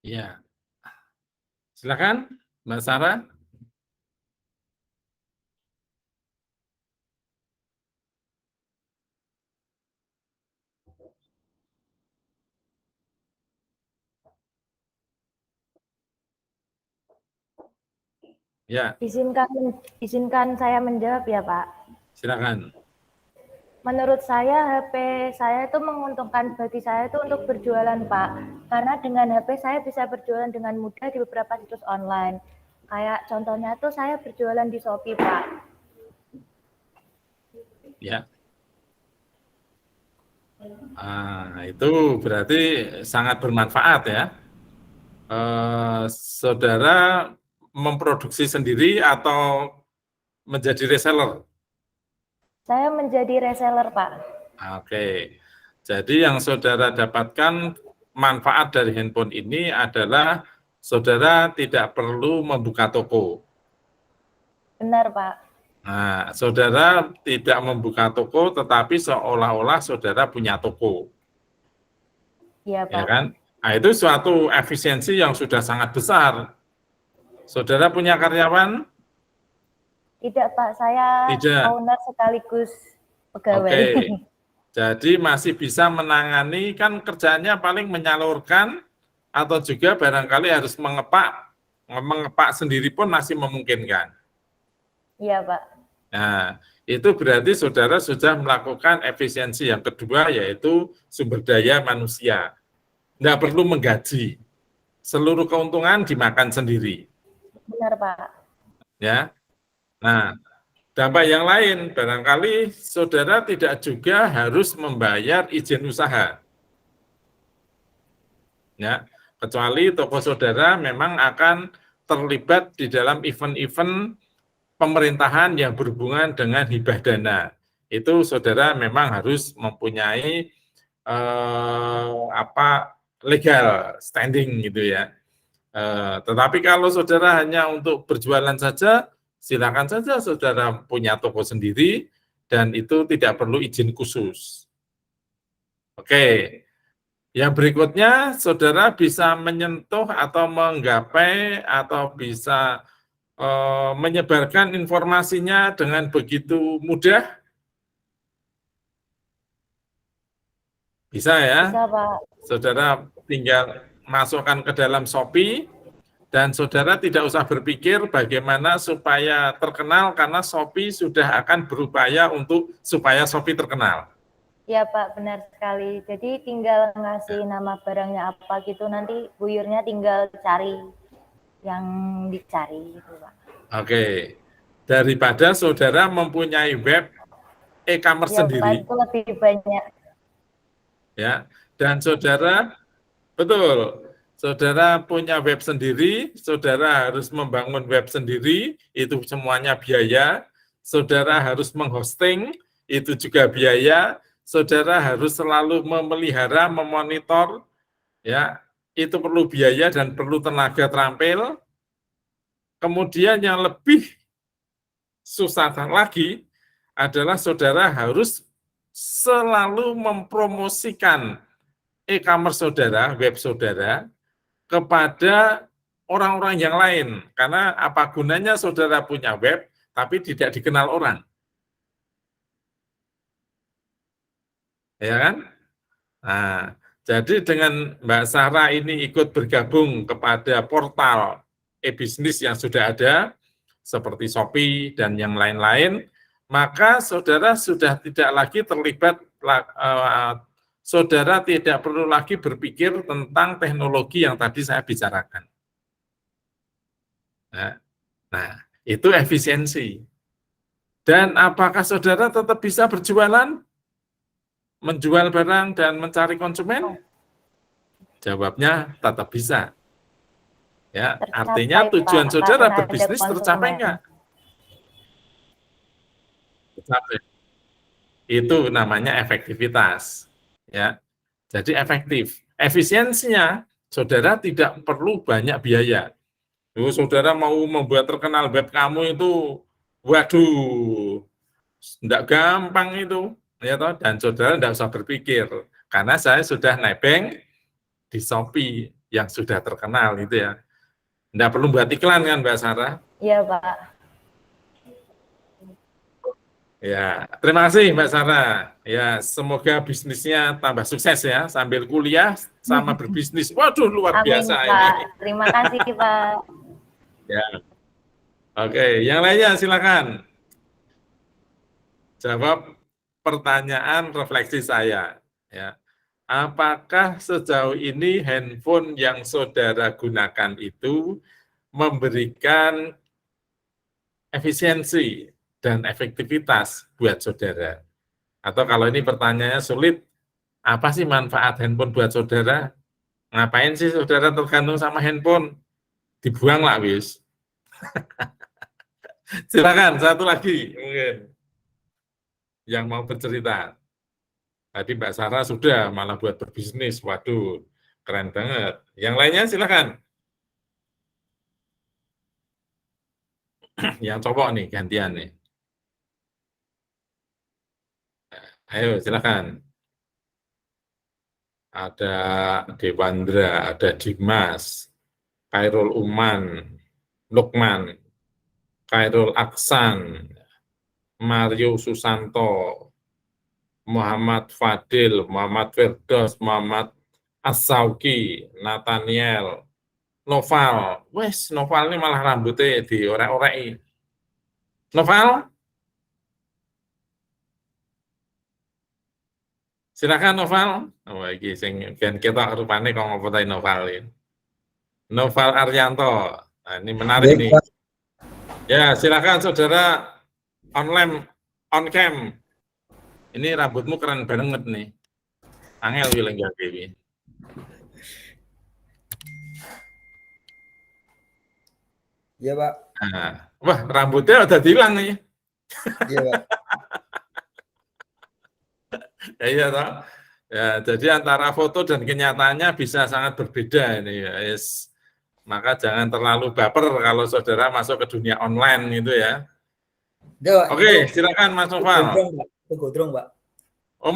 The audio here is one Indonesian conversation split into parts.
Iya, silakan Mbak Sarah. Ya, Izinkan saya menjawab ya, Pak. silakan. Menurut saya HP saya itu menguntungkan bagi saya itu untuk berjualan, Pak. Karena dengan HP saya bisa berjualan dengan mudah di beberapa situs online. Kayak contohnya tuh saya berjualan di Shopee, Pak. Ya, itu berarti sangat bermanfaat ya. Saudara memproduksi sendiri atau menjadi reseller? Saya menjadi reseller, Pak. Oke, jadi yang saudara dapatkan manfaat dari handphone ini adalah saudara tidak perlu membuka toko. Benar, Pak. Nah, saudara tidak membuka toko, tetapi seolah-olah saudara punya toko, Iya, ya Pak. kan? Nah, itu suatu efisiensi yang sudah sangat besar. Saudara punya karyawan? Tidak, Pak. Saya Tidak. owner sekaligus Oke. pegawai. Jadi masih bisa menangani, kan kerjanya paling menyalurkan atau juga barangkali harus mengepak sendiri pun masih memungkinkan. Iya, Pak. Nah, itu berarti saudara sudah melakukan efisiensi yang kedua, yaitu sumber daya manusia. Tidak perlu menggaji, seluruh keuntungan dimakan sendiri. Benar, Pak. Ya, nah dampak yang lain, barangkali saudara tidak juga harus membayar izin usaha. Ya, kecuali toko saudara memang akan terlibat di dalam event-event pemerintahan yang berhubungan dengan hibah dana. Itu saudara memang harus mempunyai legal standing gitu ya. Tetapi kalau saudara hanya untuk berjualan saja, silakan saja saudara punya toko sendiri dan itu tidak perlu izin khusus. Oke. Yang berikutnya, saudara bisa menyentuh atau menggapai atau bisa menyebarkan informasinya dengan begitu mudah. Bisa ya, Bisa, Pak. saudara tinggal masukkan ke dalam Shopee, dan saudara tidak usah berpikir bagaimana supaya terkenal, karena Shopee sudah akan berupaya untuk supaya Shopee terkenal. Ya, Pak, benar sekali. Jadi tinggal ngasih nama barangnya apa gitu, nanti buyurnya tinggal cari yang dicari gitu, Pak. Oke, daripada saudara mempunyai web e-commerce Ya, Pak, sendiri, itu lebih banyak. ya, dan saudara, betul, saudara punya web sendiri, saudara harus membangun web sendiri, itu semuanya biaya, saudara harus menghosting, itu juga biaya, saudara harus selalu memelihara, memonitor, ya, itu perlu biaya dan perlu tenaga terampil. Kemudian yang lebih susah lagi adalah saudara harus selalu mempromosikan e-commerce saudara, web saudara, kepada orang-orang yang lain. Karena apa gunanya saudara punya web, tapi tidak dikenal orang. Ya kan? Nah, jadi dengan Mbak Sarah ini ikut bergabung kepada portal e-bisnis yang sudah ada, seperti Shopee dan yang lain-lain, maka saudara sudah tidak lagi terlibat, saudara tidak perlu lagi berpikir tentang teknologi yang tadi saya bicarakan. Nah, itu efisiensi. Dan apakah saudara tetap bisa berjualan, menjual barang dan mencari konsumen? Jawabnya tetap bisa. Ya, artinya Tercapai, Pak, tujuan saudara karena ada berbisnis tercapai konsumen. enggak? Tercapai. Itu namanya efektivitas. Ya. Jadi efektif. Efisiensinya, saudara tidak perlu banyak biaya. Saudara mau membuat terkenal web kamu itu, waduh, enggak gampang itu. Ya toh? Dan saudara enggak usah berpikir. Karena saya sudah nebeng di Shopee. yang sudah terkenal itu ya. Nggak perlu buat iklan kan Mbak Sarah? Iya, Pak. Ya, terima kasih Mbak Sarah. Ya, semoga bisnisnya tambah sukses ya, sambil kuliah sama berbisnis. Waduh, luar Amin, biasa Pak. ini. Terima kasih, Pak. Ya, oke. Yang lainnya silakan jawab pertanyaan refleksi saya. Ya, apakah sejauh ini handphone yang saudara gunakan itu memberikan efisiensi dan efektivitas buat saudara? Atau kalau ini pertanyaannya sulit, apa sih manfaat handphone buat saudara? Ngapain sih saudara tergantung sama handphone? Dibuang lah wis. Silakan satu lagi mungkin yang mau bercerita. Tadi Mbak Sarah sudah malah buat berbisnis. Waduh, keren banget. Yang lainnya silakan. Yang cowok nih gantian nih. Ayo silakan. Ada Dewandra, ada Dimas, Khairul Uman, Lukman, Khairul Aksan, Mario Susanto, Muhammad Fadil, Muhammad Firdaus, Muhammad Asauki, Nathaniel, Noval. Wes, Noval ini malah rambutnya diorek-oreki. Noval, silakan Noval. Oh, iki sing ben ketok rupane kok ngopotai Noval ini. Noval Arianto. Nah, ini menarik Baik, nih. Pak. Ya, silakan saudara online on cam. Ini rambutmu keren banget nih. Angel wilang iki. Iya, Pak. Nah, wah, rambutnya udah hilang nih. Iya, Pak. Ya, iya toh. Ya, jadi antara foto dan kenyataannya bisa sangat berbeda ini ya. Yes. Maka jangan terlalu baper kalau saudara masuk ke dunia online gitu ya. Udah, Pak. Oke, silakan Mas Noval. Gondrong, Pak. Itu gondrong, Pak. Oh,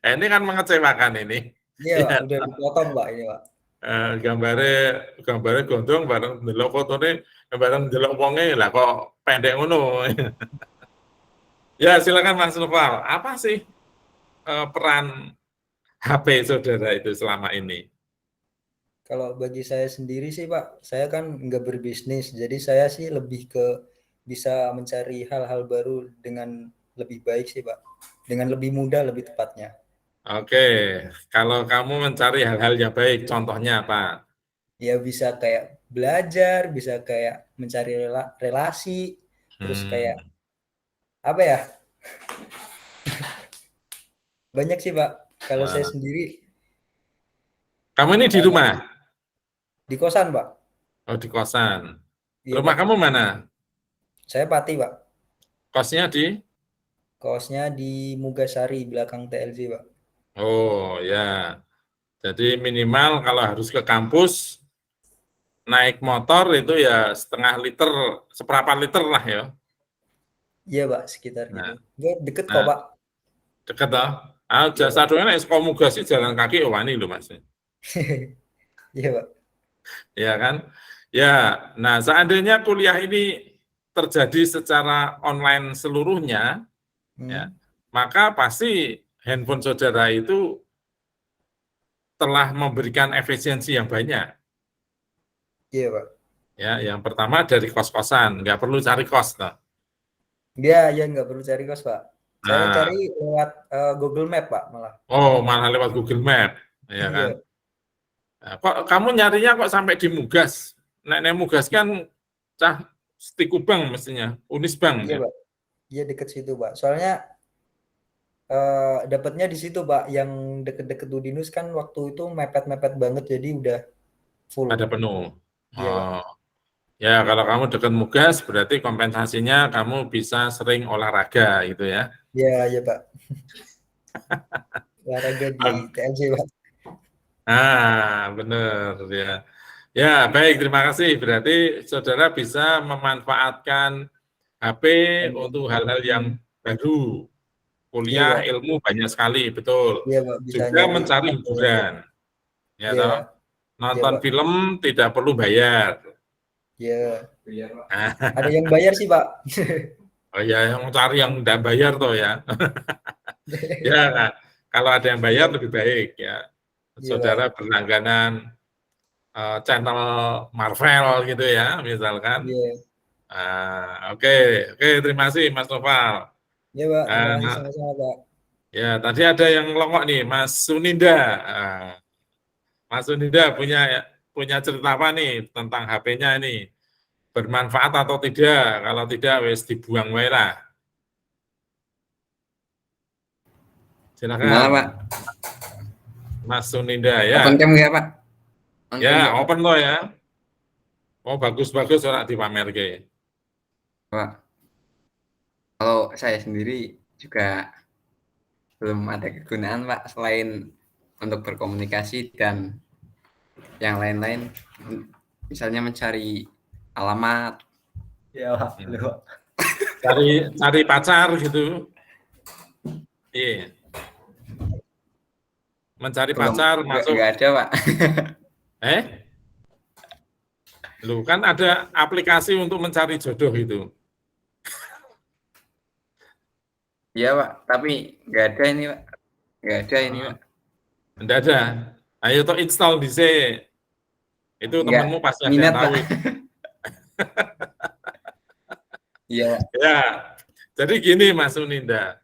ini kan mengecewakan ini. Iya, Ya, Pak. Udah dipotong, Pak. Ini, Pak. Gambare gondrong bareng ndelok fotone bareng ndelok wonge lah kok pendek ngono. Ya, silakan Mas Noval. Apa sih peran HP saudara itu selama ini? Kalau bagi saya sendiri sih, Pak, saya kan nggak berbisnis. Jadi saya sih lebih ke bisa mencari hal-hal baru dengan lebih baik sih, Pak. Dengan lebih mudah, lebih tepatnya. Oke, kalau kamu mencari hal-hal yang baik, contohnya apa? Ya bisa kayak belajar, bisa kayak mencari relasi, terus kayak apa ya? Banyak sih, Pak. Kalau saya Wah. sendiri Kamu ini di rumah? di kosan, Pak. Oh, di kosan. Iya, Rumah Pak. kamu mana? Saya Pati, Pak. Kosnya di? Kosnya di Mugasari, belakang TLC, Pak. Oh, ya. Jadi minimal kalau harus ke kampus, naik motor itu ya setengah liter, seperempat liter lah ya. Iya, Pak, sekitar Nah, gitu. Nggak deket kok, Pak. dekat toh. Ah, Iya, jasa Pak. doang nek saka Mugasi jalan kaki oh wani lho Mas. Iya, Pak. Ya kan? Ya, nah seandainya kuliah ini terjadi secara online seluruhnya, ya, Hmm. maka pasti handphone saudara itu telah memberikan efisiensi yang banyak. Iya, Pak. Ya, yang pertama dari kos-kosan, nggak perlu cari kos, toh. Iya, nggak perlu cari kos, Pak. Saya Nah, cari lewat Google Map, Pak, malah. oh malah lewat Google Map, ya kan? Iya, Nah, kok kamu nyarinya kok sampai di Mugas? Nek Mugas kan cah Stikubang mestinya, Unisbank iya, ya. Pak. Iya, deket situ, Pak. Soalnya dapatnya di situ, Pak. Yang deket-deket Udinus kan waktu itu mepet-mepet banget, jadi udah full. Ada penuh. Iya, Pak. Oh, ya kalau kamu dekat Mugas berarti kompensasinya kamu bisa sering olahraga gitu ya. Iya, Pak. Olahraga di TLC, Pak. Benar ya. Ya, baik, terima kasih. Berarti saudara bisa memanfaatkan HP untuk hal-hal yang baru, kuliah, Pak. ilmu banyak sekali, betul. Iya, Pak, bisa Juga nyari mencari info. hiburan, ya Iya, toh. iya, Nonton Pak. film tidak perlu bayar. Iya. Nah, Ada yang bayar sih, Pak. oh ya, yang cari yang tidak bayar toh ya. Ya, nah, kalau ada yang bayar Iya, lebih baik ya. iya, Pak. Saudara berlangganan channel Marvel gitu ya, misalkan. Iya. Oke, oke, terima kasih Mas Noval. Iya, Pak. Terima kasih Ah, sama-sama, Pak. ya, tadi ada yang longok nih, Mas Suninda. Ah, Mas Suninda punya cerita apa nih tentang HP-nya ini? Bermanfaat atau tidak? Kalau tidak, wes dibuang wae lah. Gimana, Silakan, Pak? Mas Suninda ya. Open cam nggak, Pak? On cam Ya, nggak, Pak? open loh ya. Oh, bagus-bagus orang dipamerke. Pak, kalau saya sendiri juga belum ada kegunaan, Pak, selain untuk berkomunikasi dan yang lain-lain, misalnya mencari alamat. Iya, Pak. Bener, Pak. Cari pacar gitu. Iya. Mencari Belum, pacar masuk. nggak ada, Pak. Lu kan ada aplikasi untuk mencari jodoh itu. Iya, Pak, tapi nggak ada ini, Pak. Nggak ada ini, Pak. Enggak ada. Ayo tuh install di C. Itu Nggak temanmu pasti ada minat, yang tahu. Pak. Iya, Pak. Ya, jadi gini Mas Uninda.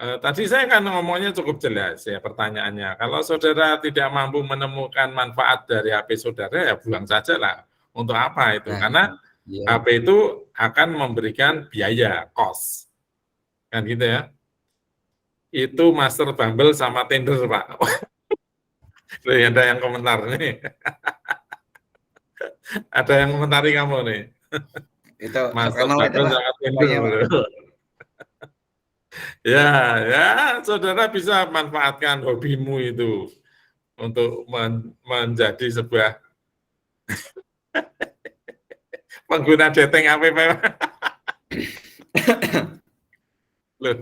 Tadi saya kan ngomongnya cukup jelas ya pertanyaannya. Kalau saudara tidak mampu menemukan manfaat dari HP saudara, ya buang saja lah. Untuk apa itu? Nah, Karena iya. HP itu akan memberikan biaya, cost. Kan gitu ya. Itu Master Bumble sama Tinder, Pak. Loh, ada yang komentar nih. Ada yang komentari kamu nih. Itu Master terkenal itu, Bumble Pak. sama Tinder. Pokoknya, Pak. Ya, ya, saudara bisa manfaatkan hobimu itu untuk menjadi sebuah pengguna dating app. Loh,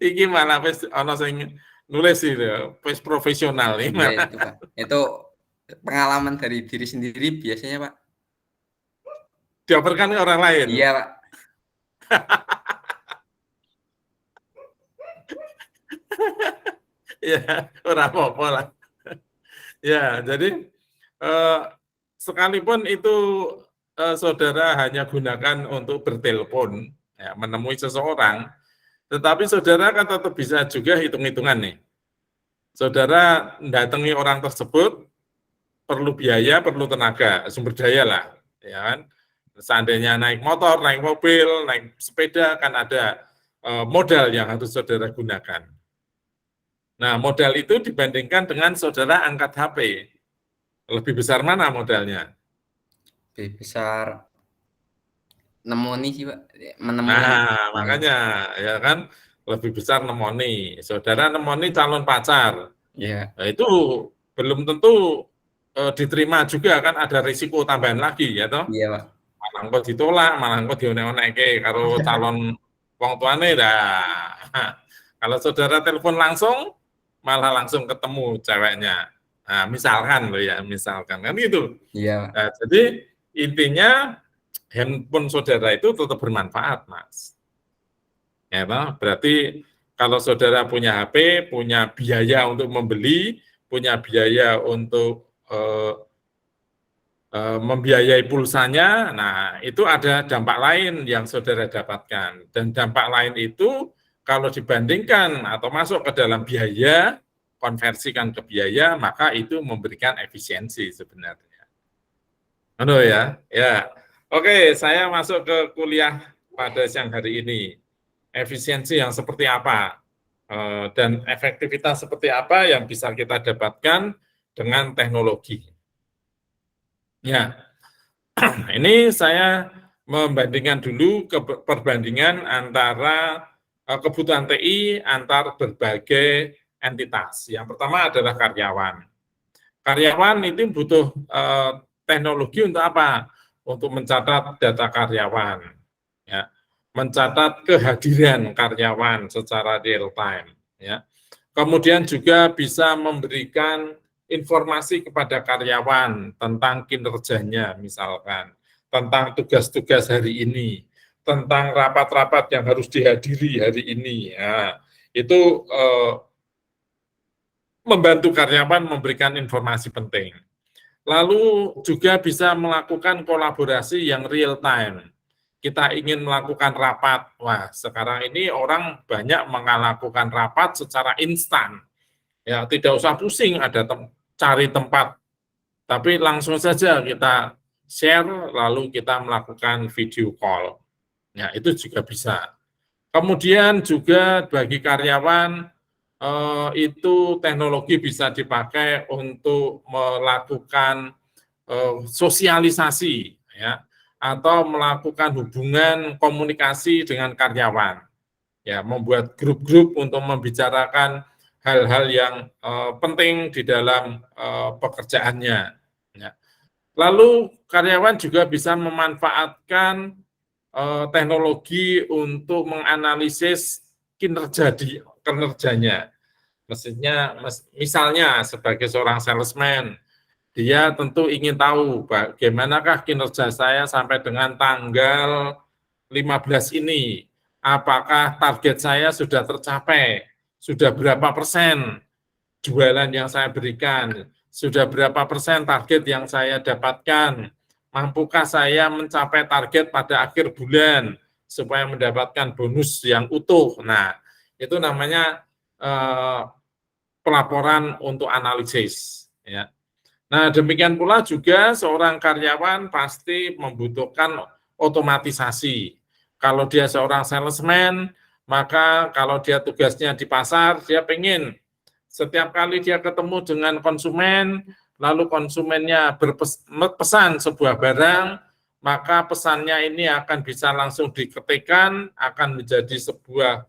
iki malah wis ana sing nulis itu, wis profesional nih. Iya, itu, Pak. Itu pengalaman dari diri sendiri biasanya, Pak. Dioperkan ke orang lain. Iya, Pak. Ya, ora apa-apa lah. Ya, jadi sekalipun itu saudara hanya gunakan untuk bertelepon, ya, menemui seseorang, tetapi saudara kan tetap bisa juga hitung-hitungan nih. Saudara mendatangi orang tersebut perlu biaya, perlu tenaga, sumber daya lah, ya kan. Seandainya naik motor, naik mobil, naik sepeda, kan ada modal yang harus saudara gunakan. Nah, modal itu dibandingkan dengan saudara angkat HP. Lebih besar mana modalnya? Lebih besar nemoni sih, Pak. Menemui. Nah, makanya ya kan lebih besar nemoni. Saudara nemoni calon pacar. Iya. Nah, itu belum tentu diterima juga, kan ada risiko tambahan lagi ya toh. Iya, Pak. Malah engko ditolak, malah engko dionek-onekke karo calon wong tuane dah. Kalau saudara telepon langsung malah langsung ketemu ceweknya. Nah, misalkan loh ya, misalkan kan gitu. Iya, Pak. Nah, jadi intinya handphone saudara itu tetap bermanfaat, Mas. Ya, toh? Berarti kalau saudara punya HP, punya biaya untuk membeli, punya biaya untuk membiayai pulsanya, nah itu ada dampak lain yang saudara dapatkan. Dan dampak lain itu kalau dibandingkan atau masuk ke dalam biaya, konversikan ke biaya, maka itu memberikan efisiensi sebenarnya. Halo ya, ya. Oke, saya masuk ke kuliah pada siang hari ini. Efisiensi yang seperti apa dan efektivitas seperti apa yang bisa kita dapatkan dengan teknologi. Ya, ini saya membandingkan dulu perbandingan antara kebutuhan TI antar berbagai entitas. Yang pertama adalah karyawan. Karyawan itu butuh teknologi untuk apa? Untuk mencatat data karyawan. Ya. mencatat kehadiran karyawan secara real time, ya. Kemudian juga bisa memberikan informasi kepada karyawan tentang kinerjanya, misalkan tentang tugas-tugas hari ini, tentang rapat-rapat yang harus dihadiri hari ini. Ya, itu membantu karyawan memberikan informasi penting. Lalu juga bisa melakukan kolaborasi yang real time. Kita ingin melakukan rapat, wah sekarang ini orang banyak melakukan rapat secara instan. Ya, tidak usah pusing ada cari tempat, tapi langsung saja kita share lalu kita melakukan video call. Ya, itu juga bisa. Kemudian juga bagi karyawan itu teknologi bisa dipakai untuk melakukan sosialisasi, ya, atau melakukan hubungan komunikasi dengan karyawan, ya, membuat grup-grup untuk membicarakan hal-hal yang penting di dalam pekerjaannya. Ya. Lalu karyawan juga bisa memanfaatkan teknologi untuk menganalisis kinerjanya. Misalnya sebagai seorang salesman, dia tentu ingin tahu bagaimanakah kinerja saya sampai dengan tanggal 15 ini. Apakah target saya sudah tercapai? Sudah berapa persen jualan yang saya berikan? Sudah berapa persen target yang saya dapatkan? Mampukah saya mencapai target pada akhir bulan supaya mendapatkan bonus yang utuh? Nah, itu namanya pelaporan untuk analisis. Ya. Nah, demikian pula juga seorang karyawan pasti membutuhkan otomatisasi. Kalau dia seorang salesman, maka kalau dia tugasnya di pasar, dia pengen setiap kali dia ketemu dengan konsumen, lalu konsumennya berpesan sebuah barang, maka pesannya ini akan bisa langsung diketikkan, akan menjadi sebuah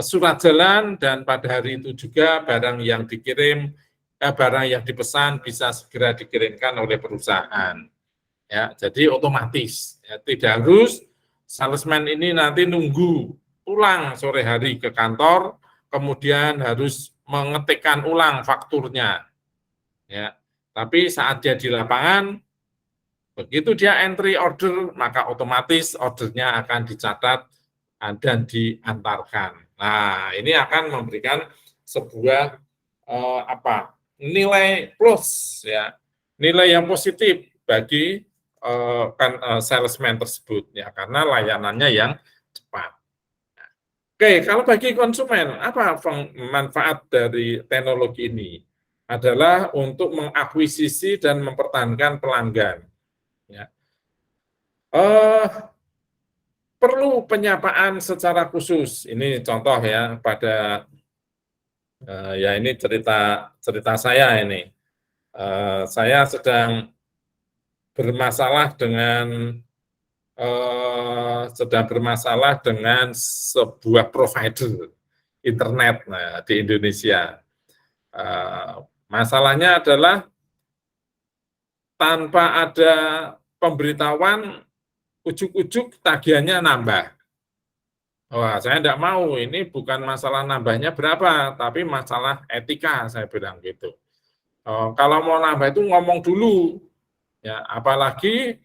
surat jalan, dan pada hari itu juga barang yang dikirim, barang yang dipesan bisa segera dikirimkan oleh perusahaan. Ya, jadi otomatis, ya, tidak harus salesman ini nanti nunggu pulang sore hari ke kantor, kemudian harus mengetikkan ulang fakturnya. Ya, tapi saat dia di lapangan, begitu dia entry order, maka otomatis ordernya akan dicatat dan diantarkan. Nah, ini akan memberikan sebuah nilai plus, ya, nilai yang positif bagi salesman tersebut, ya, karena layanannya yang cepat. Oke, kalau bagi konsumen, apa manfaat dari teknologi ini? Adalah untuk mengakuisisi dan mempertahankan pelanggan. Ya. Perlu penyapaan secara khusus. Ini contoh ya pada ya ini cerita saya ini. Saya sedang bermasalah dengan sebuah provider internet di Indonesia. Masalahnya adalah tanpa ada pemberitahuan, ujuk-ujuk tagihannya nambah. Wah, saya tidak mau, ini bukan masalah nambahnya berapa, tapi masalah etika, saya bilang gitu. Kalau mau nambah itu ngomong dulu, ya, apalagi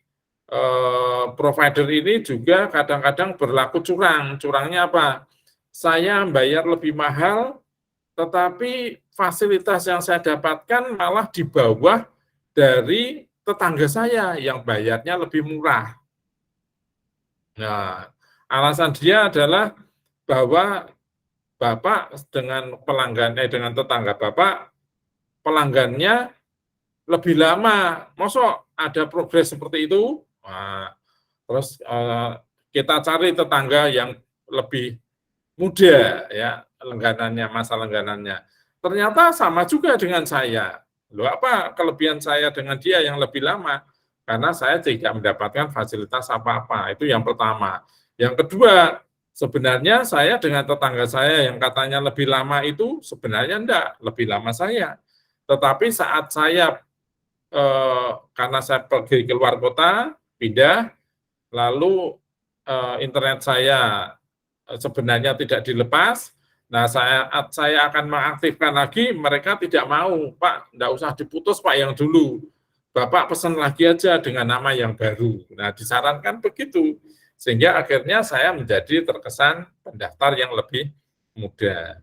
provider ini juga kadang-kadang berlaku curang. Curangnya apa? Saya bayar lebih mahal, tetapi fasilitas yang saya dapatkan malah di bawah dari tetangga saya yang bayarnya lebih murah. Nah, alasan dia adalah bahwa Bapak dengan dengan tetangga Bapak, pelanggannya lebih lama. Mosok ada progres seperti itu? Nah, terus kita cari tetangga yang lebih muda, ya, masa langganannya. Ternyata sama juga dengan saya. Loh, apa kelebihan saya dengan dia yang lebih lama? Karena saya tidak mendapatkan fasilitas apa-apa. Itu yang pertama. Yang kedua, sebenarnya saya dengan tetangga saya yang katanya lebih lama itu sebenarnya enggak, lebih lama saya. Tetapi saat saya karena saya pergi keluar kota, pindah, lalu internet saya sebenarnya tidak dilepas, nah saya akan mengaktifkan lagi, mereka tidak mau, Pak, enggak usah diputus Pak yang dulu, Bapak pesan lagi aja dengan nama yang baru. Nah, disarankan begitu, sehingga akhirnya saya menjadi terkesan pendaftar yang lebih muda.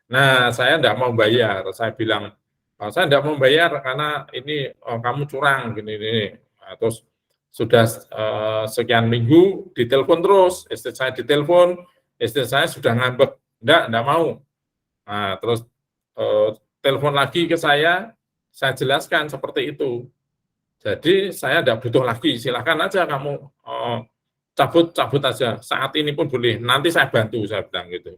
Nah, saya enggak mau bayar, saya bilang, saya enggak mau bayar karena ini kamu curang, gini. Nah, terus sudah sekian minggu ditelepon terus, istri saya ditelepon, istri saya sudah ngambek, enggak mau. Nah, terus telepon lagi ke saya jelaskan seperti itu. Jadi saya enggak butuh lagi, silakan aja kamu cabut aja, saat ini pun boleh, nanti saya bantu, saya bilang gitu.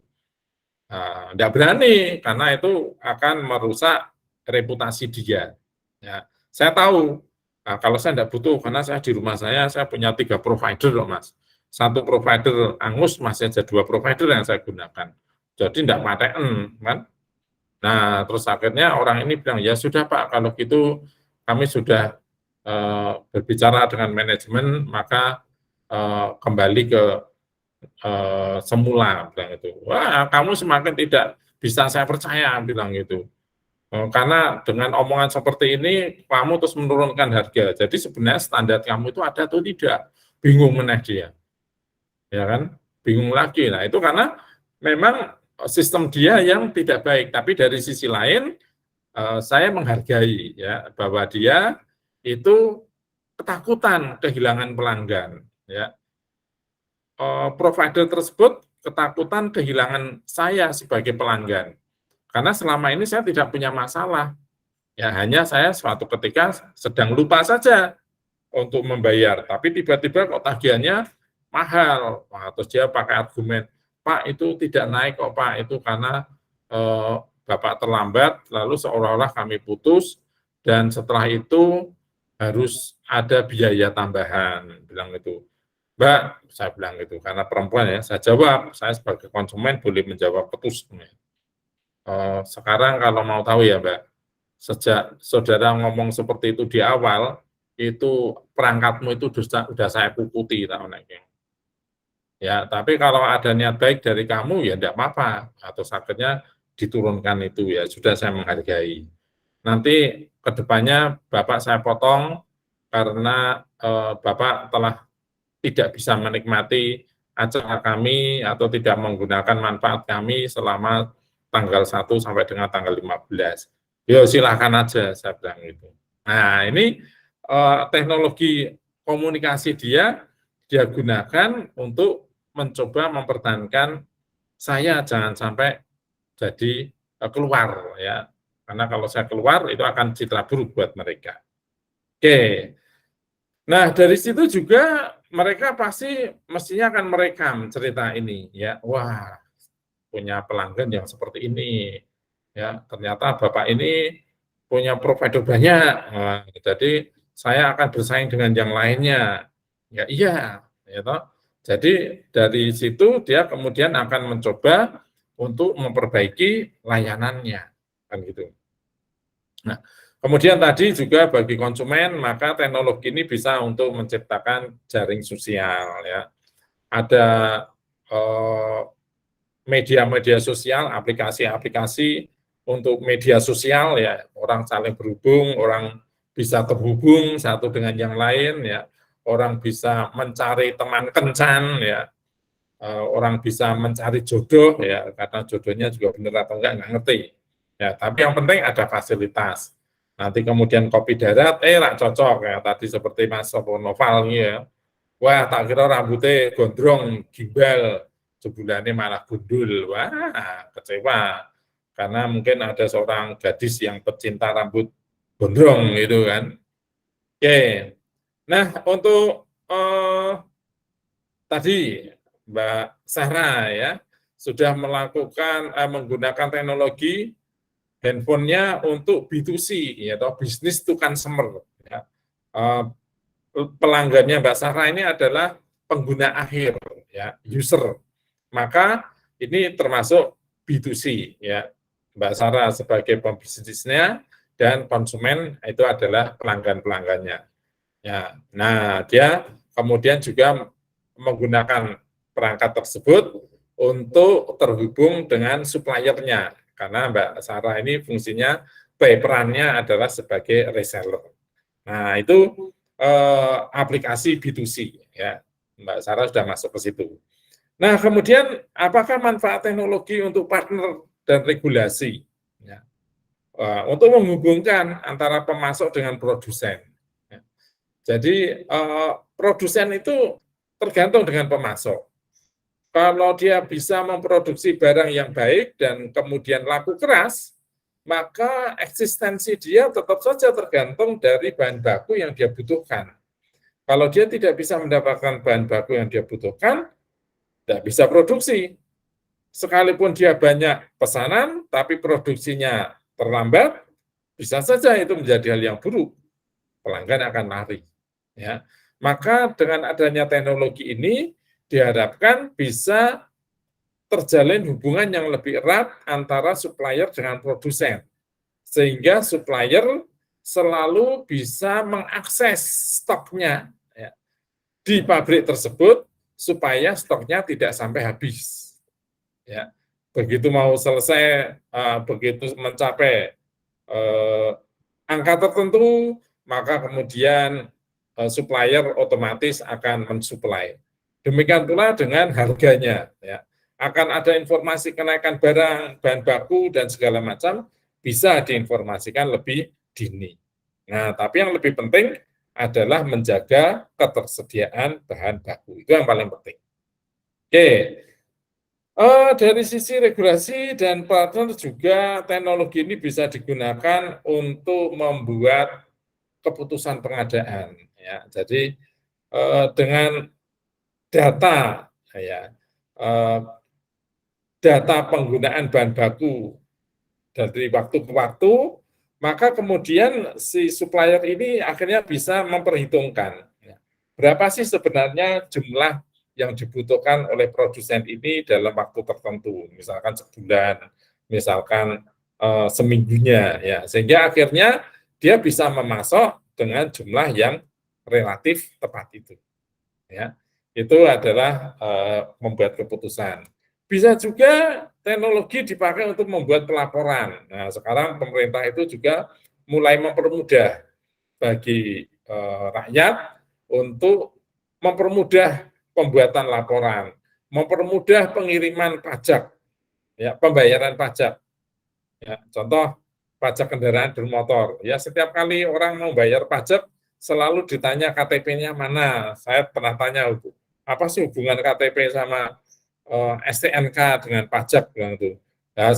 Enggak berani, karena itu akan merusak reputasi dia. Ya, saya tahu, kalau saya enggak butuh, karena saya di rumah saya punya 3 provider loh Mas. 1 provider angus, masih ada 2 provider yang saya gunakan. Jadi enggak paten, kan. Nah, terus akhirnya orang ini bilang, ya sudah Pak, kalau gitu kami sudah berbicara dengan manajemen, maka kembali ke semula, bilang itu. Wah, kamu semakin tidak bisa saya percaya, bilang gitu. Karena dengan omongan seperti ini, kamu terus menurunkan harga. Jadi sebenarnya standar kamu itu ada atau tidak? Bingung meneh dia. Ya kan? Bingung lagi. Nah, itu karena memang sistem dia yang tidak baik. Tapi dari sisi lain, saya menghargai ya bahwa dia itu ketakutan kehilangan pelanggan. Ya, provider tersebut ketakutan kehilangan saya sebagai pelanggan. Karena selama ini saya tidak punya masalah. Ya, hanya saya suatu ketika sedang lupa saja untuk membayar, tapi tiba-tiba kok tagihannya mahal. Wah, terus dia pakai argumen, Pak itu tidak naik kok Pak, itu karena Bapak terlambat, lalu seolah-olah kami putus, dan setelah itu harus ada biaya tambahan, bilang itu. Mbak, saya bilang gitu, karena perempuan ya, saya jawab, saya sebagai konsumen boleh menjawab petus. Sekarang kalau mau tahu ya Mbak, sejak saudara ngomong seperti itu di awal, itu perangkatmu itu sudah saya puputi, ya, tapi kalau ada niat baik dari kamu ya enggak apa-apa, atau akhirnya diturunkan itu ya sudah, saya menghargai. Nanti kedepannya Bapak saya potong karena Bapak telah tidak bisa menikmati acara kami atau tidak menggunakan manfaat kami selama tanggal 1 sampai dengan tanggal 15. Ya silahkan aja, saya bilang gitu. Nah, ini teknologi komunikasi dia gunakan untuk mencoba mempertahankan saya jangan sampai jadi keluar ya. Karena kalau saya keluar itu akan citra buruk buat mereka. Oke. Nah, dari situ juga mereka pasti mestinya akan merekam cerita ini ya. Wah, punya pelanggan yang seperti ini. Ya, ternyata Bapak ini punya provider banyak. Nah, jadi saya akan bersaing dengan yang lainnya. Ya iya, ya toh. Jadi dari situ dia kemudian akan mencoba untuk memperbaiki layanannya, kan gitu. Nah, kemudian tadi juga bagi konsumen, maka teknologi ini bisa untuk menciptakan jaring sosial ya. Ada media-media sosial, aplikasi-aplikasi untuk media sosial ya, orang saling berhubung, orang bisa terhubung satu dengan yang lain ya, orang bisa mencari teman kencan ya, orang bisa mencari jodoh ya, karena jodohnya juga benar atau enggak ngerti. Ya, tapi yang penting ada fasilitas. Nanti kemudian kopi darat, lah cocok ya, tadi seperti Mas Sopo Noval ya. Wah, tak kira rambutnya gondrong, gimbal, sebulannya malah gundul. Wah, kecewa. Karena mungkin ada seorang gadis yang pecinta rambut gondrong gitu kan. Oke. Nah, untuk tadi Mbak Sarah ya, sudah melakukan menggunakan teknologi handphonenya untuk B2C ya, atau bisnis to consumer ya. Pelanggannya Mbak Sarah ini adalah pengguna akhir ya, user. Maka ini termasuk B2C ya. Mbak Sarah sebagai pembisnisnya dan konsumen itu adalah pelanggan-pelanggannya. Ya. Nah, dia kemudian juga menggunakan perangkat tersebut untuk terhubung dengan suppliernya, karena Mbak Sarah ini fungsinya perannya adalah sebagai reseller. Nah, itu aplikasi B2C ya. Mbak Sarah sudah masuk ke situ. Nah, kemudian apakah manfaat teknologi untuk partner dan regulasi? Ya. Untuk menghubungkan antara pemasok dengan produsen. Ya. Jadi produsen itu tergantung dengan pemasok. Kalau dia bisa memproduksi barang yang baik dan kemudian laku keras, maka eksistensi dia tetap saja tergantung dari bahan baku yang dia butuhkan. Kalau dia tidak bisa mendapatkan bahan baku yang dia butuhkan, tidak bisa produksi. Sekalipun dia banyak pesanan, tapi produksinya terlambat, bisa saja itu menjadi hal yang buruk. Pelanggan akan lari. Ya. Maka dengan adanya teknologi ini, diharapkan bisa terjalin hubungan yang lebih erat antara supplier dengan produsen. Sehingga supplier selalu bisa mengakses stoknya ya, di pabrik tersebut supaya stoknya tidak sampai habis. Ya. Begitu mau selesai, begitu mencapai angka tertentu, maka kemudian supplier otomatis akan mensuplai. Demikian pula dengan harganya. Ya. Akan ada informasi kenaikan barang, bahan baku, dan segala macam, bisa diinformasikan lebih dini. Nah, tapi yang lebih penting adalah menjaga ketersediaan bahan baku. Itu yang paling penting. Oke. Dari sisi regulasi dan partner juga teknologi ini bisa digunakan untuk membuat keputusan pengadaan. Ya, jadi dengan data, ya, data penggunaan bahan baku dari waktu ke waktu, maka kemudian si supplier ini akhirnya bisa memperhitungkan ya, berapa sih sebenarnya jumlah yang dibutuhkan oleh produsen ini dalam waktu tertentu, misalkan sebulan, misalkan seminggunya, ya, sehingga akhirnya dia bisa memasok dengan jumlah yang relatif tepat itu, ya, itu adalah membuat keputusan. Bisa juga teknologi dipakai untuk membuat pelaporan. Nah, sekarang pemerintah itu juga mulai mempermudah bagi rakyat untuk mempermudah pembuatan laporan, mempermudah pengiriman pajak, ya, pembayaran pajak. Ya, contoh pajak kendaraan bermotor. Ya, setiap kali orang mau bayar pajak selalu ditanya KTP-nya mana. Saya pernah tanya, apa sih hubungan KTP sama STNK dengan pajak gitu. Nah,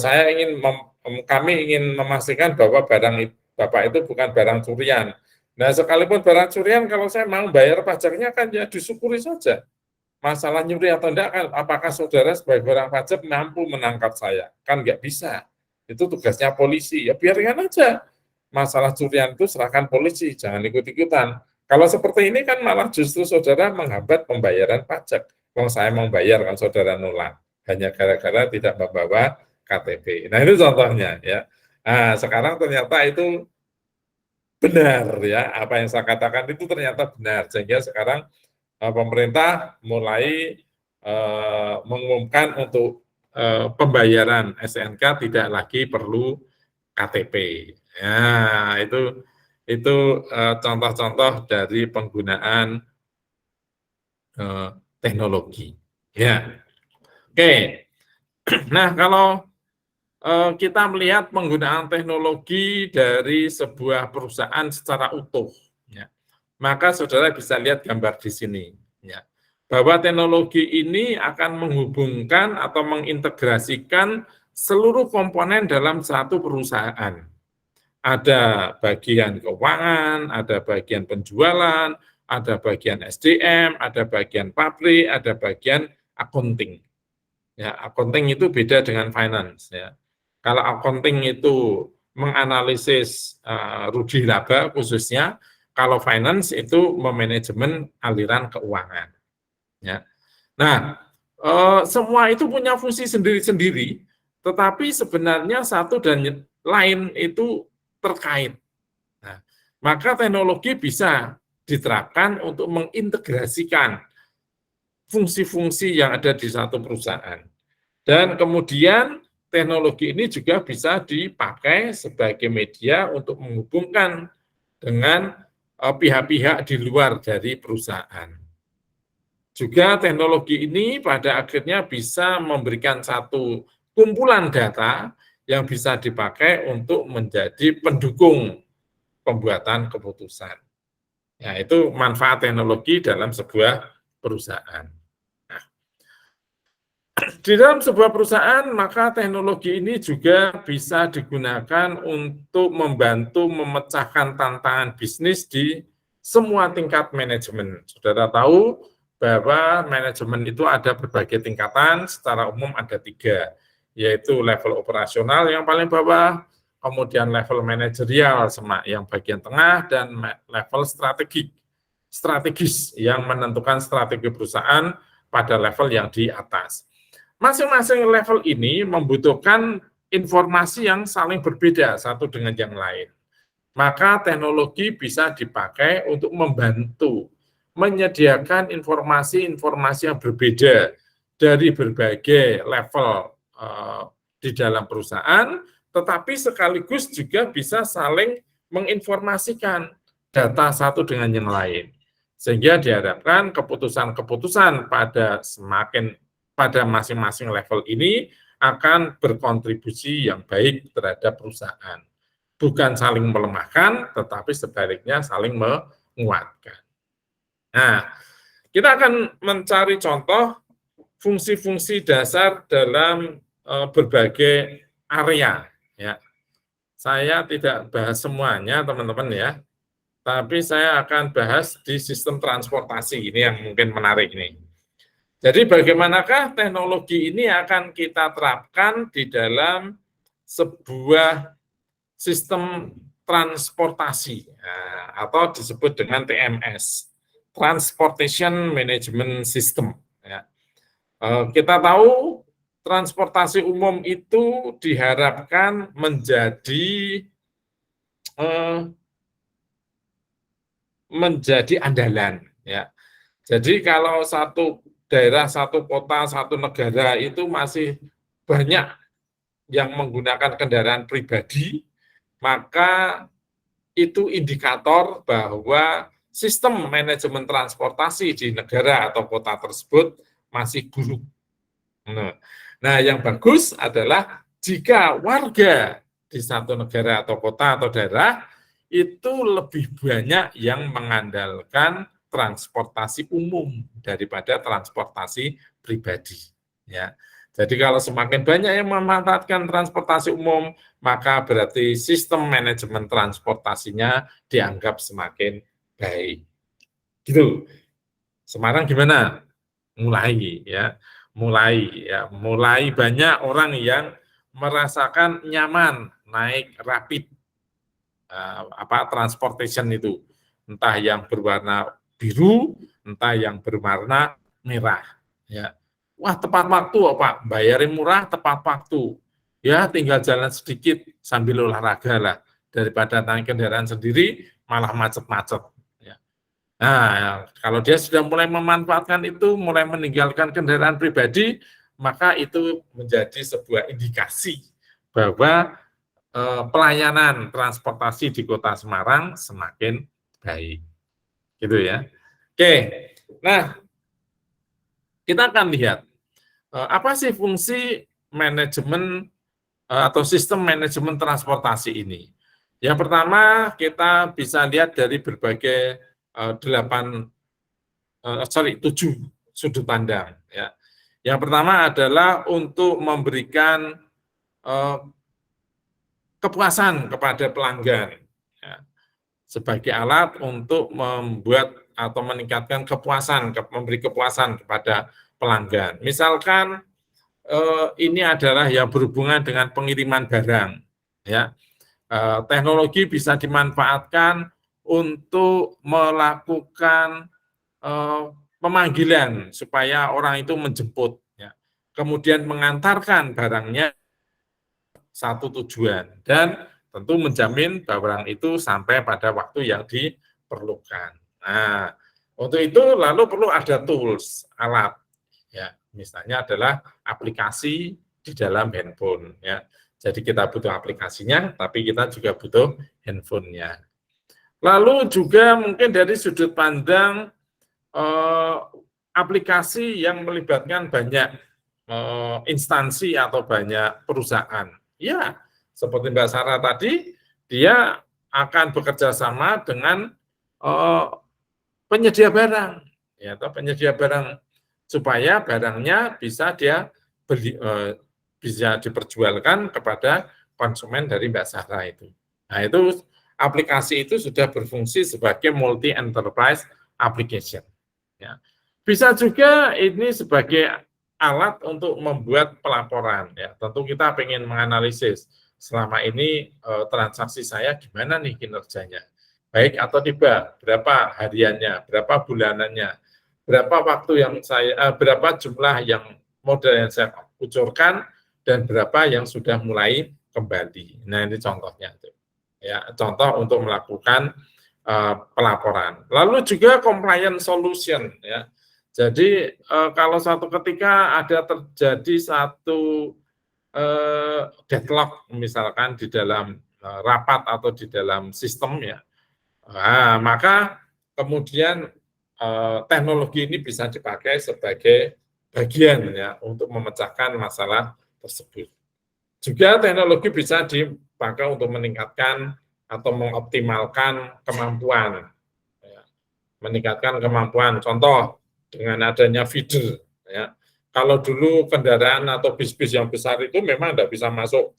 kami ingin memastikan bahwa barang Bapak itu bukan barang curian. Nah, sekalipun barang curian, kalau saya mau bayar pajaknya kan ya disyukuri saja. Masalah nyuri atau enggak kan, apakah saudara sebagai orang pajak mampu menangkap saya? Kan nggak bisa. Itu tugasnya polisi. Ya biarkan aja. Masalah curian itu serahkan polisi, jangan ikut-ikutan. Kalau seperti ini kan malah justru saudara menghambat pembayaran pajak. Kalau saya mau bayar kan saudara nolak. Hanya gara-gara tidak membawa KTP. Nah itu contohnya ya. Nah sekarang ternyata itu benar ya. Apa yang saya katakan itu ternyata benar. Sehingga sekarang pemerintah mulai mengumumkan untuk pembayaran SNK tidak lagi perlu KTP. Ya, itu contoh-contoh dari penggunaan teknologi. Ya, oke. Nah, kalau kita melihat penggunaan teknologi dari sebuah perusahaan secara utuh, ya, maka saudara bisa lihat gambar di sini, ya, bahwa teknologi ini akan menghubungkan atau mengintegrasikan seluruh komponen dalam satu perusahaan. Ada bagian keuangan, ada bagian penjualan, ada bagian SDM, ada bagian pabrik, ada bagian accounting. Ya, accounting itu beda dengan finance. Ya. Kalau accounting itu menganalisis rugi laba khususnya, kalau finance itu memanajemen aliran keuangan. Ya. Nah, semua itu punya fungsi sendiri-sendiri, tetapi sebenarnya satu dan lain itu terkait. Nah, maka teknologi bisa diterapkan untuk mengintegrasikan fungsi-fungsi yang ada di satu perusahaan. Dan kemudian teknologi ini juga bisa dipakai sebagai media untuk menghubungkan dengan pihak-pihak di luar dari perusahaan. Juga teknologi ini pada akhirnya bisa memberikan satu kumpulan data yang bisa dipakai untuk menjadi pendukung pembuatan keputusan. Ya, itu manfaat teknologi dalam sebuah perusahaan. Nah, di dalam sebuah perusahaan, maka teknologi ini juga bisa digunakan untuk membantu memecahkan tantangan bisnis di semua tingkat manajemen. Saudara tahu bahwa manajemen itu ada berbagai tingkatan, secara umum ada 3, yaitu level operasional yang paling bawah, kemudian level manajerial yang bagian tengah, dan level strategis yang menentukan strategi perusahaan pada level yang di atas. Masing-masing level ini membutuhkan informasi yang saling berbeda satu dengan yang lain. Maka teknologi bisa dipakai untuk membantu menyediakan informasi-informasi yang berbeda dari berbagai level di dalam perusahaan, tetapi sekaligus juga bisa saling menginformasikan data satu dengan yang lain. Sehingga diharapkan keputusan-keputusan pada masing-masing level ini akan berkontribusi yang baik terhadap perusahaan. Bukan saling melemahkan, tetapi sebaliknya saling menguatkan. Nah, kita akan mencari contoh fungsi-fungsi dasar dalam berbagai area. Ya, saya tidak bahas semuanya, teman-teman ya, tapi saya akan bahas di sistem transportasi ini yang mungkin menarik ini. Jadi bagaimanakah teknologi ini akan kita terapkan di dalam sebuah sistem transportasi atau disebut dengan TMS. Transportation Management System. Ya. Kita tahu transportasi umum itu diharapkan menjadi andalan. Ya. Jadi kalau satu daerah, satu kota, satu negara itu masih banyak yang menggunakan kendaraan pribadi, maka itu indikator bahwa sistem manajemen transportasi di negara atau kota tersebut masih buruk. Nah, yang bagus adalah jika warga di satu negara atau kota atau daerah itu lebih banyak yang mengandalkan transportasi umum daripada transportasi pribadi. Ya. Jadi kalau semakin banyak yang memanfaatkan transportasi umum, maka berarti sistem manajemen transportasinya dianggap semakin baik. Gitu. Semarang gimana? Mulai banyak orang yang merasakan nyaman naik rapid transportation itu, entah yang berwarna biru, entah yang berwarna merah. Ya. Wah, tepat waktu, Pak. Bayarin murah, tepat waktu. Ya, tinggal jalan sedikit sambil olahraga lah. Daripada naik kendaraan sendiri, malah macet-macet. Ya. Nah, kalau dia sudah mulai memanfaatkan itu, mulai meninggalkan kendaraan pribadi, maka itu menjadi sebuah indikasi bahwa pelayanan transportasi di Kota Semarang semakin baik. Gitu ya. Oke, nah kita akan lihat apa sih fungsi manajemen atau sistem manajemen transportasi ini. Yang pertama kita bisa lihat dari berbagai 7 sudut pandang. Ya. Yang pertama adalah untuk memberikan kepuasan kepada pelanggan. Ya. Sebagai alat untuk membuat atau meningkatkan kepuasan, memberi kepuasan kepada pelanggan. Misalkan ini adalah yang berhubungan dengan pengiriman barang. Ya, teknologi bisa dimanfaatkan untuk melakukan pemanggilan supaya orang itu menjemput. Ya. Kemudian mengantarkan barangnya satu tujuan dan tentu menjamin barang itu sampai pada waktu yang diperlukan. Nah, untuk itu lalu perlu ada tools, alat. Misalnya adalah aplikasi di dalam handphone ya. Jadi kita butuh aplikasinya, tapi kita juga butuh handphonenya. Lalu juga mungkin dari sudut pandang aplikasi yang melibatkan banyak instansi atau banyak perusahaan. Ya, seperti Mbak Sarah tadi, dia akan bekerja sama dengan penyedia barang, ya, atau penyedia barang supaya barangnya bisa dia beli, bisa diperjualkan kepada konsumen dari Mbak Sarah itu. Nah, itu aplikasi itu sudah berfungsi sebagai multi enterprise application. Ya. Bisa juga ini sebagai alat untuk membuat pelaporan. Ya. Tentu kita ingin menganalisis selama ini transaksi saya gimana nih kinerjanya. Baik atau tidak, berapa hariannya, berapa bulanannya, berapa waktu yang saya, berapa jumlah yang modal yang saya kucurkan, dan berapa yang sudah mulai kembali. Nah, ini contohnya. Ya, contoh untuk melakukan pelaporan. Lalu juga compliance solution. Ya. Jadi, kalau suatu ketika ada terjadi satu deadlock, misalkan di dalam rapat atau di dalam sistem, ya, nah, maka kemudian teknologi ini bisa dipakai sebagai bagian ya untuk memecahkan masalah tersebut. Juga teknologi bisa dipakai untuk meningkatkan atau mengoptimalkan kemampuan. Ya. Meningkatkan kemampuan, contoh dengan adanya feeder. Ya. Kalau dulu kendaraan atau bis-bis yang besar itu memang tidak bisa masuk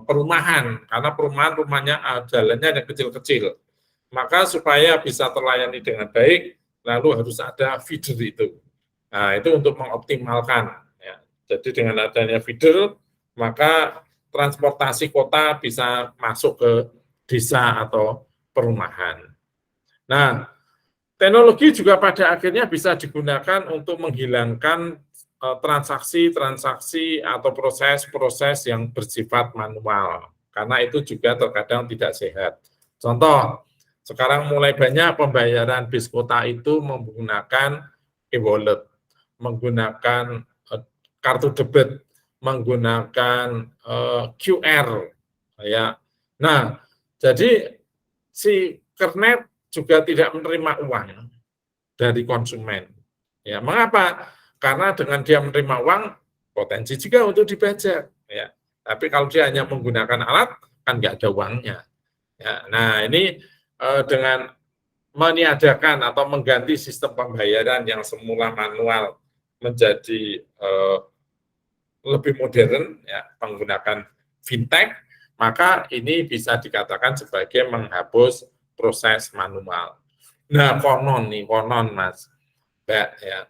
perumahan, karena perumahan rumahnya jalannya yang kecil-kecil. Maka supaya bisa terlayani dengan baik, lalu harus ada feeder itu. Nah, itu untuk mengoptimalkan. Ya. Jadi dengan adanya feeder, maka transportasi kota bisa masuk ke desa atau perumahan. Nah, teknologi juga pada akhirnya bisa digunakan untuk menghilangkan transaksi-transaksi atau proses-proses yang bersifat manual, karena itu juga terkadang tidak sehat. Contoh, sekarang mulai banyak pembayaran bis kota itu menggunakan e-wallet, menggunakan kartu debit, menggunakan QR, ya. Nah, jadi si kernet juga tidak menerima uang dari konsumen. Ya, mengapa? Karena dengan dia menerima uang, potensi juga untuk dibajak. Ya. Tapi kalau dia hanya menggunakan alat, kan nggak ada uangnya. Ya. Nah, ini dengan meniadakan atau mengganti sistem pembayaran yang semula manual menjadi lebih modern, ya, menggunakan fintech, maka ini bisa dikatakan sebagai menghapus proses manual. Nah, konon Mas, ya,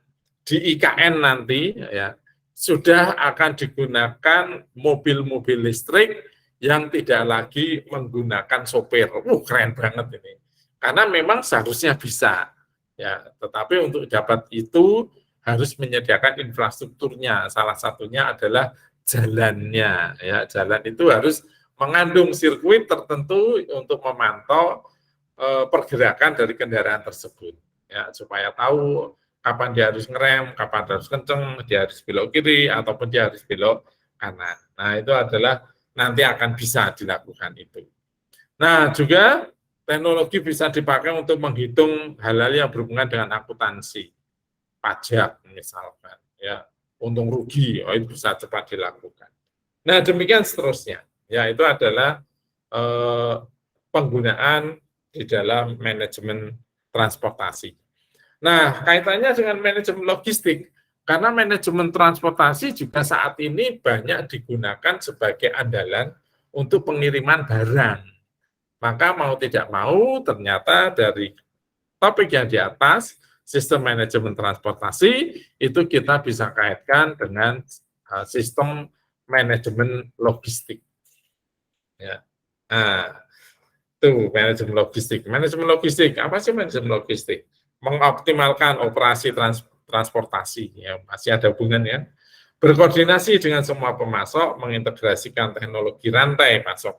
di IKN nanti ya sudah akan digunakan mobil-mobil listrik yang tidak lagi menggunakan sopir. Keren banget ini. Karena memang seharusnya bisa, ya. Tetapi untuk dapat itu harus menyediakan infrastrukturnya. Salah satunya adalah jalannya, ya. Jalan itu harus mengandung sirkuit tertentu untuk memantau pergerakan dari kendaraan tersebut, ya, supaya tahu kapan dia harus ngerem, kapan dia harus kenceng, dia harus belok kiri, ataupun dia harus belok kanan. Nah, itu adalah nanti akan bisa dilakukan itu. Nah, juga teknologi bisa dipakai untuk menghitung hal-hal yang berhubungan dengan akuntansi, pajak misalkan, ya, untung rugi, itu bisa cepat dilakukan. Nah, demikian seterusnya. Ya, itu adalah penggunaan di dalam manajemen transportasi. Nah, kaitannya dengan manajemen logistik, karena manajemen transportasi juga saat ini banyak digunakan sebagai andalan untuk pengiriman barang. Maka mau tidak mau, ternyata dari topik yang di atas, sistem manajemen transportasi, itu kita bisa kaitkan dengan sistem manajemen logistik. Ya. Nah, itu manajemen logistik. Manajemen logistik, apa sih manajemen logistik? Mengoptimalkan operasi transportasi, ya, masih ada hubungannya. Berkoordinasi dengan semua pemasok, mengintegrasikan teknologi rantai pasok,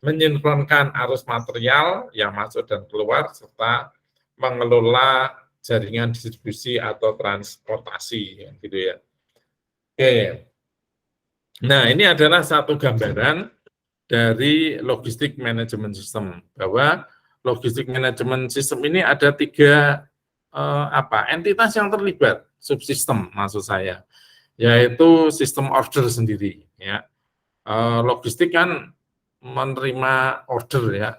menyinkronkan arus material yang masuk dan keluar, serta mengelola jaringan distribusi atau transportasi, gitu ya. Oke. Nah, ini adalah satu gambaran dari logistik manajemen sistem, bahwa logistik manajemen sistem ini ada 3 entitas yang terlibat, subsistem maksud saya, yaitu sistem order sendiri, ya. Logistik kan menerima order, ya.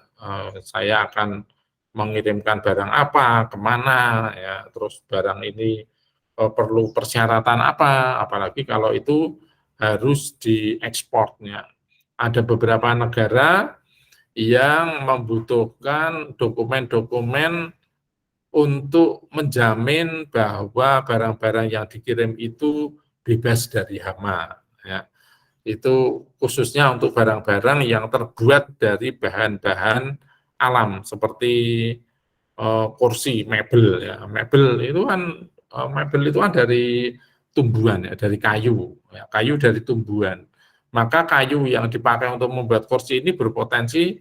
Saya akan mengirimkan barang apa, kemana, ya, terus barang ini perlu persyaratan apa, apalagi kalau itu harus diekspornya. Ada beberapa negara yang membutuhkan dokumen-dokumen untuk menjamin bahwa barang-barang yang dikirim itu bebas dari hama, ya. Itu khususnya untuk barang-barang yang terbuat dari bahan-bahan alam seperti kursi, mebel, ya. Mebel itu kan dari tumbuhan, ya, dari kayu, ya, kayu dari tumbuhan. Maka kayu yang dipakai untuk membuat kursi ini berpotensi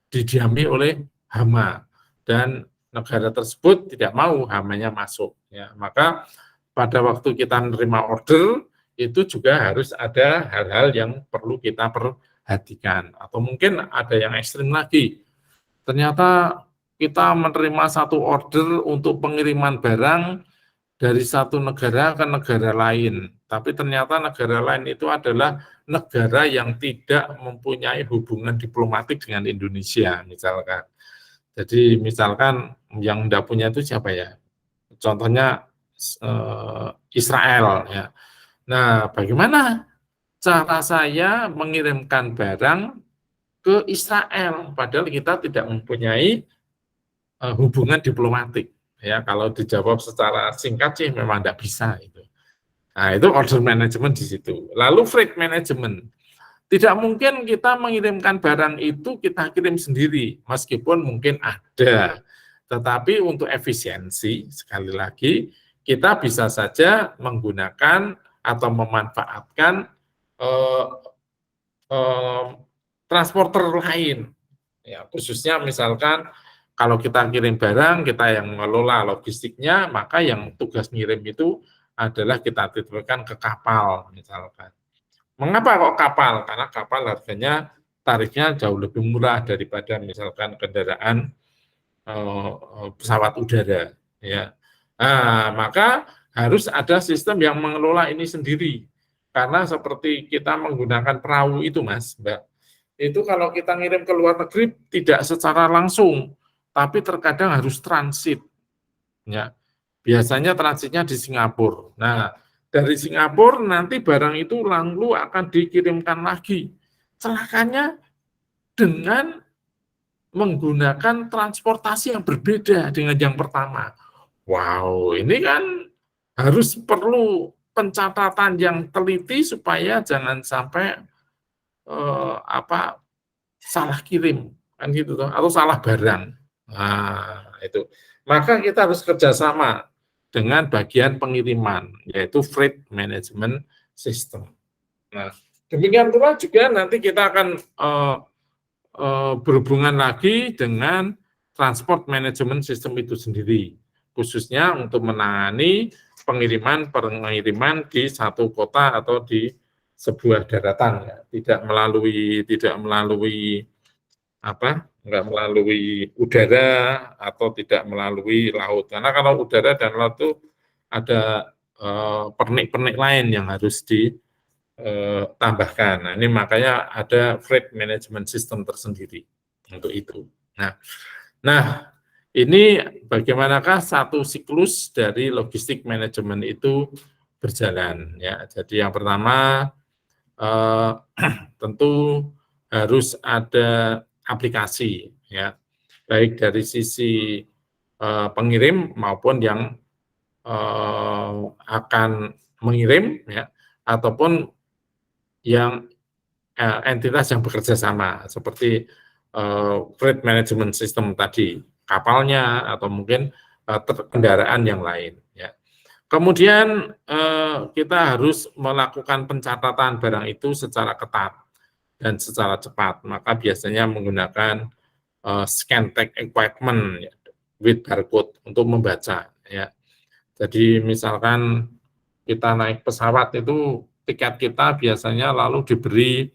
didiami oleh hama, dan negara tersebut tidak mau hamanya masuk, ya. Maka pada waktu kita menerima order itu juga harus ada hal-hal yang perlu kita perhatikan. Atau mungkin ada yang ekstrim lagi, ternyata kita menerima satu order untuk pengiriman barang dari satu negara ke negara lain, tapi ternyata negara lain itu adalah negara yang tidak mempunyai hubungan diplomatik dengan Indonesia, misalkan. Jadi misalkan yang tidak punya itu siapa ya? Contohnya Israel, ya. Nah, bagaimana cara saya mengirimkan barang ke Israel, padahal kita tidak mempunyai hubungan diplomatik, ya. Kalau dijawab secara singkat sih memang tidak bisa itu. Nah, itu order management di situ. Lalu freight management, tidak mungkin kita mengirimkan barang itu kita kirim sendiri, meskipun mungkin ada, tetapi untuk efisiensi sekali lagi kita bisa saja menggunakan atau memanfaatkan transporter lain, ya, khususnya misalkan kalau kita kirim barang, kita yang mengelola logistiknya, maka yang tugas ngirim itu adalah kita titipkan ke kapal, misalkan. Mengapa kok kapal? Karena kapal harganya, tarifnya jauh lebih murah daripada misalkan kendaraan pesawat udara, ya. Nah, maka harus ada sistem yang mengelola ini sendiri. Karena seperti kita menggunakan perahu itu, Mas, Mbak, itu kalau kita ngirim ke luar negeri tidak secara langsung, tapi terkadang harus transit, ya. Biasanya transitnya di Singapura. Nah, dari Singapura nanti barang itu lalu akan dikirimkan lagi. Celakanya dengan menggunakan transportasi yang berbeda dengan yang pertama. Wow, ini kan harus perlu pencatatan yang teliti supaya jangan sampai salah kirim, kan gitu toh, atau salah barang. Nah, itu. Maka kita harus kerjasama dengan bagian pengiriman, yaitu freight management system. Nah, demikian pula juga nanti kita akan berhubungan lagi dengan transport management system itu sendiri, khususnya untuk menangani pengiriman di satu kota atau di sebuah daratan, ya. Tidak melalui udara atau tidak melalui laut. Karena kalau udara dan laut itu ada pernik-pernik lain yang harus ditambahkan. Nah, ini makanya ada freight management system tersendiri untuk itu. Nah, ini bagaimanakah satu siklus dari logistik manajemen itu berjalan, ya. Jadi yang pertama tentu harus ada aplikasi, ya, baik dari sisi pengirim maupun yang akan mengirim, ya, ataupun yang entitas yang bekerja sama seperti freight management system tadi, kapalnya atau mungkin kendaraan yang lain, ya. Kemudian kita harus melakukan pencatatan barang itu secara ketat dan secara cepat. Maka biasanya menggunakan scan tag equipment, ya, with barcode untuk membaca, ya. Jadi misalkan kita naik pesawat itu tiket kita biasanya lalu diberi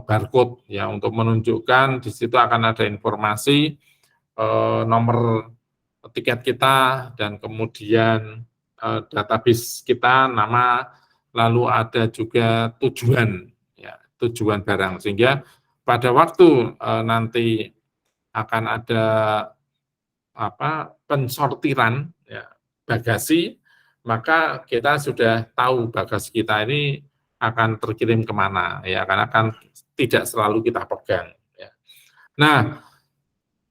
barcode ya untuk menunjukkan di situ akan ada informasi nomor tiket kita dan kemudian database kita, nama, lalu ada juga tujuan ya, tujuan barang, sehingga pada waktu nanti akan ada pensortiran ya, bagasi, maka kita sudah tahu bagasi kita ini akan terkirim kemana ya, karena kan tidak selalu kita pegang ya. Nah,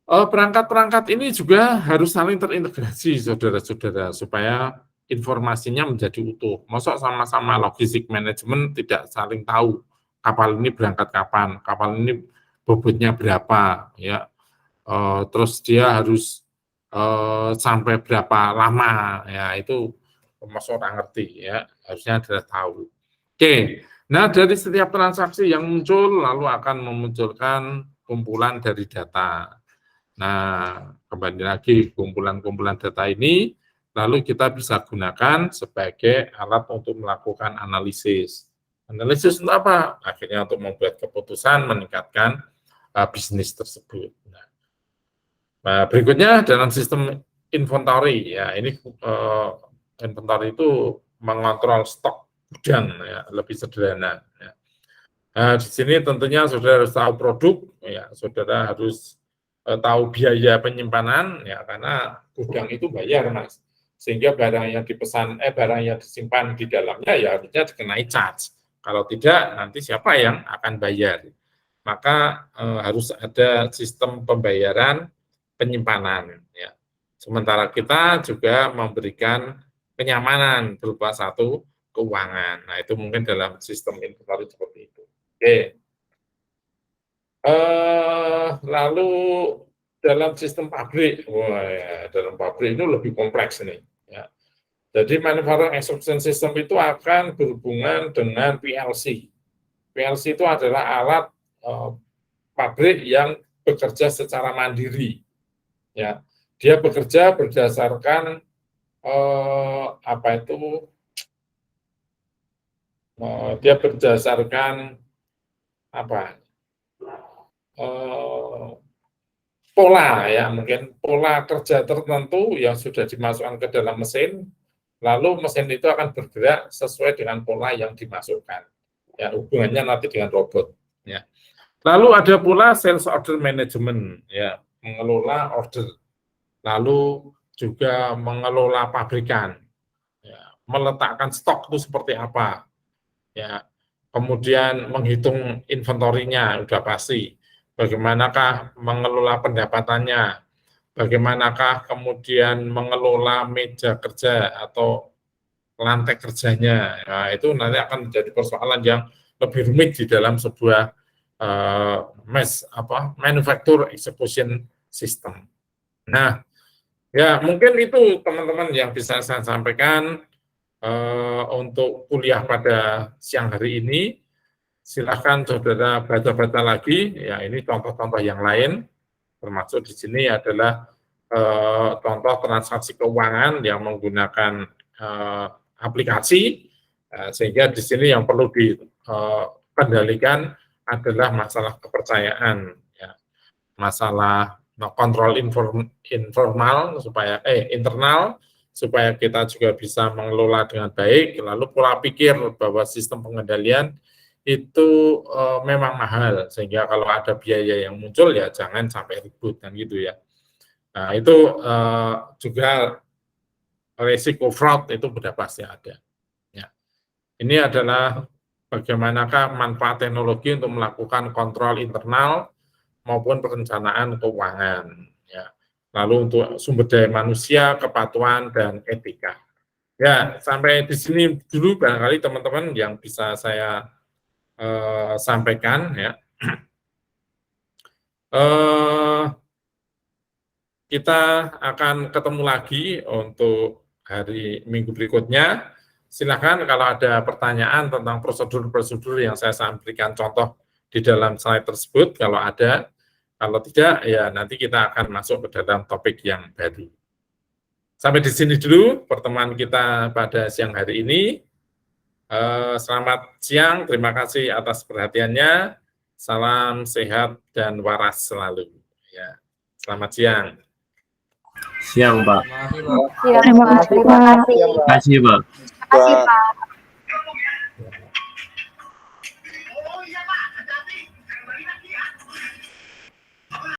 perangkat-perangkat ini juga harus saling terintegrasi, saudara-saudara, supaya informasinya menjadi utuh. Masa sama-sama logistik manajemen tidak saling tahu kapal ini berangkat kapan, kapal ini bobotnya berapa, ya. Terus dia harus sampai berapa lama, ya itu masa orang ngerti, ya harusnya adalah tahu. Oke, nah dari setiap transaksi yang muncul lalu akan memunculkan kumpulan dari data. Nah, kembali lagi kumpulan-kumpulan data ini lalu kita bisa gunakan sebagai alat untuk melakukan analisis. Analisis untuk apa? Akhirnya untuk membuat keputusan meningkatkan bisnis tersebut. Nah, berikutnya dalam sistem inventory ya, ini inventory itu mengontrol stok gudang ya, lebih sederhana ya. Nah, di sini tentunya saudara harus tahu produk ya, saudara harus tahu biaya penyimpanan ya, karena gudang itu bayar Mas, sehingga barang yang dipesan barang yang disimpan di dalamnya ya harusnya dikenai charge. Kalau tidak nanti siapa yang akan bayar? Maka harus ada sistem pembayaran penyimpanan ya. Sementara kita juga memberikan kenyamanan berupa satu keuangan. Nah, itu mungkin dalam sistem inventory seperti itu. Oke. Lalu dalam sistem pabrik, wah ya, dalam pabrik itu lebih kompleks nih. Ya. Jadi manufacturing execution system itu akan berhubungan dengan PLC. PLC itu adalah alat pabrik yang bekerja secara mandiri. Ya, dia bekerja berdasarkan dia berdasarkan pola ya, mungkin pola kerja tertentu yang sudah dimasukkan ke dalam mesin, lalu mesin itu akan bergerak sesuai dengan pola yang dimasukkan. Ya, hubungannya nanti dengan robot. Ya. Lalu ada pula sales order management, ya, mengelola order. Lalu juga mengelola pabrikan, ya, meletakkan stok itu seperti apa, ya, kemudian menghitung inventorinya udah pasti, bagaimanakah mengelola pendapatannya, bagaimanakah kemudian mengelola meja kerja atau lantai kerjanya, nah, itu nanti akan menjadi persoalan yang lebih rumit di dalam sebuah manufacture execution system. Nah, ya, mungkin itu teman-teman yang bisa saya sampaikan untuk kuliah pada siang hari ini. Silahkan saudara baca-baca lagi. Ya, ini contoh-contoh yang lain. Termasuk di sini adalah contoh transaksi keuangan yang menggunakan aplikasi. Sehingga di sini yang perlu dikendalikan adalah masalah kepercayaan, ya, masalah kontrol internal supaya kita juga bisa mengelola dengan baik. Lalu pola pikir bahwa sistem pengendalian itu memang mahal, sehingga kalau ada biaya yang muncul ya jangan sampai ribut kan gitu ya. Nah, itu juga risiko fraud itu sudah pasti ada. Ya. Ini adalah bagaimanakah manfaat teknologi untuk melakukan kontrol internal maupun perencanaan keuangan. Ya. Lalu untuk sumber daya manusia, kepatuhan, dan etika. Ya, sampai di sini dulu barangkali teman-teman yang bisa saya sampaikan. Ya. Kita akan ketemu lagi untuk hari Minggu berikutnya. Silakan kalau ada pertanyaan tentang prosedur-prosedur yang saya sampaikan contoh di dalam slide tersebut, kalau ada. Kalau tidak, ya nanti kita akan masuk ke dalam topik yang baru. Sampai di sini dulu pertemuan kita pada siang hari ini. Selamat siang, terima kasih atas perhatiannya. Salam sehat dan waras selalu. Ya, selamat siang. Siang, Pak. Terima kasih, Pak. Siap, Pak. Terima kasih. Terima kasih, Pak. Terima kasih, Pak.